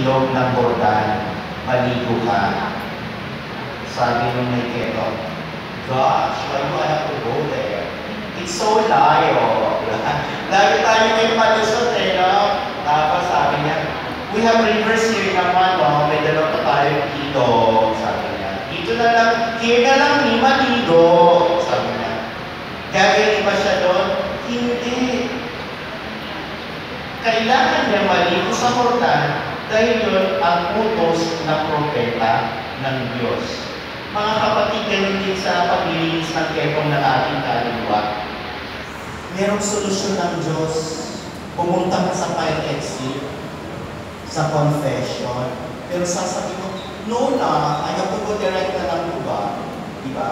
ilog ng Jordan, maligo ka. Sabi nung may keto, gosh, why do I have to go there? It's so layo. Lagi tayo may palusot no? Tapos sabi niya, we have rivers here naman, no? May dalawa pa tayo dito. Sabi niya, dito na lang, here na lang ni maligo. Sabi niya, gagawin ba siya doon? Hindi. Kailangan niya maligo sa Jordan dahil yun ang utos na propeta ng Diyos. Mga kapatid, ganun din sa paglilinis ng kepong ng ating kaluluwa. Merong solusyon ng Diyos. Pumunta ka sa fire exit, sa confession. Pero sasabihin mo, no na, I have to go direct na lang po ba? Diba?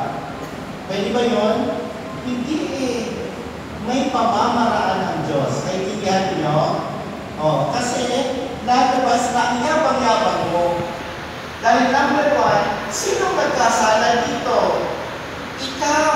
Pwede ba yun? Hindi eh. May pamamaraan ng Diyos. Kaibigan nyo? Kasi lalabas na yabang-yabang mo. Dahil number one, sino nagkasala dito? Ikaw.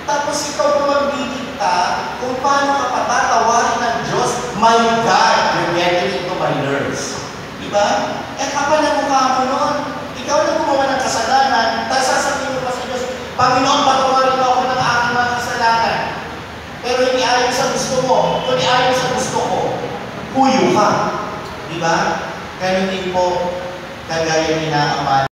Tapos ikaw pa magdidikta kung paano ka patatawarin ng Diyos. My God, you're getting into my nerves. Diba? Kapal na mukha mo nun. Ikaw na gumawa ng kasalanan, tapos sasabihin mo pa sa Diyos, Panginoon, patawarin mo ako ng aking mga kasalanan. Pero hindi ayon sa gusto mo, kundi ayon sa gusto ko. Huyo ka. Diba? Ganun din po, kagaya ni Naaman.